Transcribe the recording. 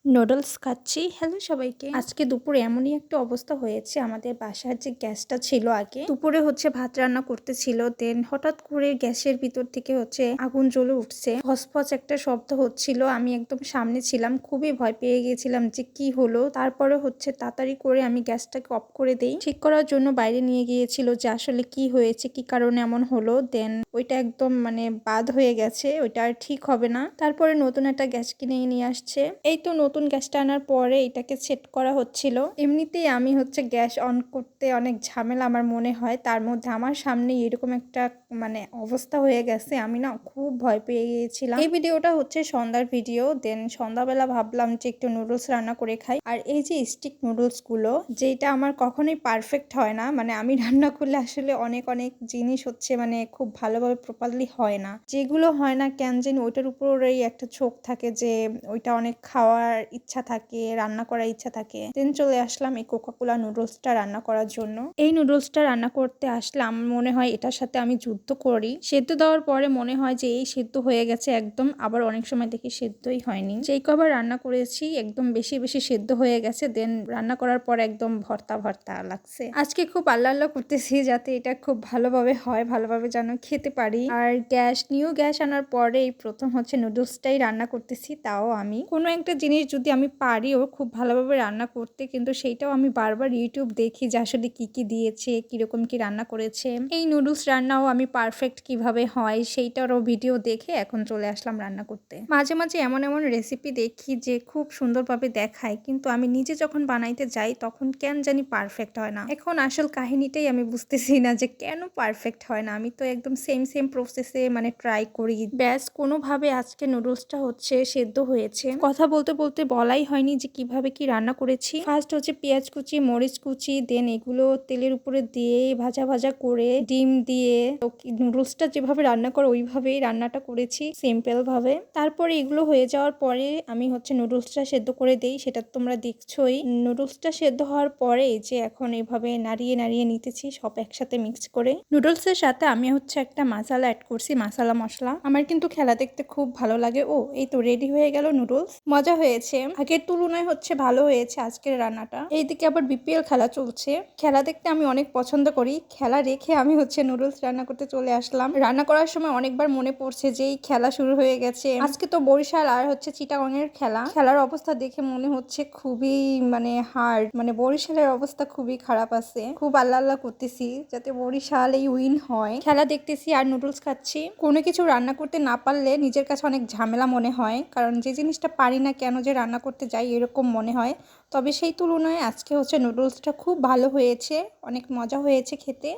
Noodles খাচ্ছি। Hello সবাইকে। আজকে দুপুরে এমনই একটা অবস্থা হয়েছে, আমাদের বাসার যে গ্যাসটা ছিল আগে, দুপুরে ভাত রান্না করতেছিল, দেন হঠাৎ করে গ্যাসের ভিতর থেকে আগুন জ্বলে উঠছে। ফসফস একটা শব্দ হচ্ছিল, আমি একদম সামনে ছিলাম, খুবই ভয় পেয়ে গিয়েছিলাম যে কি হলো। তারপরে তাড়াতাড়ি করে আমি গ্যাসটাকে অফ করে দেই, ঠিক করার জন্য বাইরে নিয়ে গিয়েছিল যে আসলে কি হয়েছে, কি কারণে এমন হলো। দেন ওইটা একদম বাদ হয়ে গেছে, ওইটা আর ঠিক হবে না। তারপরে নতুন একটা গ্যাস কিনে নিয়ে আসছে। এই তো নতুন গ্যাসটা আনার পরে এটাকে সেট করা হচ্ছিল। এমনিতেই আমি গ্যাস অন করতে অনেক ঝামেলা আমার মনে হয়, তার মধ্যে আমার সামনে এরকম একটা অবস্থা হয়ে গেছে, আমি না খুব ভয় পেয়ে গিয়েছিলাম। এই ভিডিওটা সন্ধ্যার ভিডিও। দেন সন্ধ্যাবেলা ভাবলাম যে একটু নুডলস রান্না করে খাই। আর এই যে স্টিক নুডলস গুলো, যেটা আমার কখনোই পারফেক্ট হয় না, আমি রান্না করলে আসলে অনেক অনেক জিনিস খুব ভালোভাবে প্রপারলি হয় না। যেগুলো হয় না কেন জানি ওইটার উপরেই একটা ঝোঁক থাকে যে ওইটা অনেক খাওয়ার ইচ্ছা থাকে, রান্না করার ইচ্ছা থাকে। দেন চলে আসলাম এই কোকাকোলা নুডলসটা রান্না করার জন্য। এই নুডলসটা রান্না করতে আসলাম, মনে হয় এটার সাথে আমি যুদ্ধ করি। সেদ্ধ দেওয়ার পরে মনে হয় যে এই সেদ্ধ হয়ে গেছে একদম, আবার অনেক সময় দেখি সেদ্ধই হয়নি। যেই কবার রান্না করেছি একদম বেশি বেশি সেদ্ধ হয়ে গেছে। দেন রান্না করার পর একদম ভর্তা ভর্তা লাগছে। আজকে খুব আল্লাহ আল্লাহ করতেছি যাতে এটা খুব ভালোভাবে হয়, ভালোভাবে যেন খেতে পারি। আর নিউ গ্যাস আনার পরে এই প্রথম নুডলসটাই রান্না করতেছি। তাও আমি কোনো একটা জিনিস যদি আমি পারিও খুব ভালোভাবে রান্না করতে, কিন্তু সেইটাও আমি বারবার ইউটিউব দেখি যে আসলে কি কি দিয়েছে, কিরকম কি রান্না করেছে। এই নুডলস রান্নাও আমি পারফেক্ট কিভাবে হয় সেইটারও ভিডিও দেখে এখন চলে আসলাম রান্না করতে। মাঝে মাঝে এমন এমন রেসিপি দেখি যে খুব সুন্দরভাবে দেখায়, কিন্তু আমি নিজে যখন বানাইতে যাই তখন কেন জানি পারফেক্ট হয় না। এখন আসল কাহিনীটাই আমি বুঝতেছি না যে কেন পারফেক্ট হয় না। আমি তো একদম সেম প্রসেসে ট্রাই করি, ব্যাস কোনোভাবে আজকে নুডলসটা সেদ্ধ হয়েছে। কথা বলতে বলতে বলাই হয়নি যে কিভাবে কি রান্না করেছি। ফার্স্ট পেঁয়াজ কুচি, মরিচ কুচি, দেন এগুলো তেলের উপরে দিয়ে ভাজা ভাজা করে ডিম দিয়ে নুডলসটা যেভাবে রান্না করে ওইভাবেই রান্নাটা করেছি সিম্পল ভাবে। তারপরে এগুলো হয়ে যাওয়ার পরে আমি নুডলসটা সেদ্ধ করে দেই, সেটা তোমরা দেখছোই। নুডলসটা সেদ্ধ হওয়ার পরে যে এখন এইভাবে নাড়িয়ে নাড়িয়ে নিতেছি সব একসাথে মিক্স করে। নুডলসের সাথে আমি একটা মশলা অ্যাড করছি, মশলা আমার কিন্তু খেলা দেখতে খুব ভালো লাগে। ও এই তো রেডি হয়ে গেল নুডলস। মজা হয়েছে, আগের তুলনায় ভালো হয়েছে আজকের রান্নাটা। এইদিকে আবার বিপিএল খেলা চলছে, খেলা দেখতে আমি অনেক পছন্দ করি। খেলা রেখে আমি নুডলস রান্না করতে চলে আসলাম। রান্না করার সময় অনেকবার মনে পড়ছে যে এই খেলা শুরু হয়ে গেছে। আজকে তো বরিশাল আর চিটাগং এর খেলা। খেলার অবস্থা দেখে মনে হচ্ছে খুবই হার্ড, বরিশালের অবস্থা খুবই খারাপ আছে। খুব আল্লাহ আল্লাহ করতেছি যাতে বরিশাল এই উইন হয়। খেলা দেখতেছি আর নুডলস খাচ্ছি। কোনো কিছু রান্না করতে না পারলে নিজের কাছে অনেক ঝামেলা মনে হয়, কারণ যে জিনিসটা পারি না কেন যে রান্না করতে যাই এরকম মনে হয়। তবে সেই তুলনায় আজকে নুডলসটা খুব ভালো হয়েছে, অনেক মজা হয়েছে খেতে।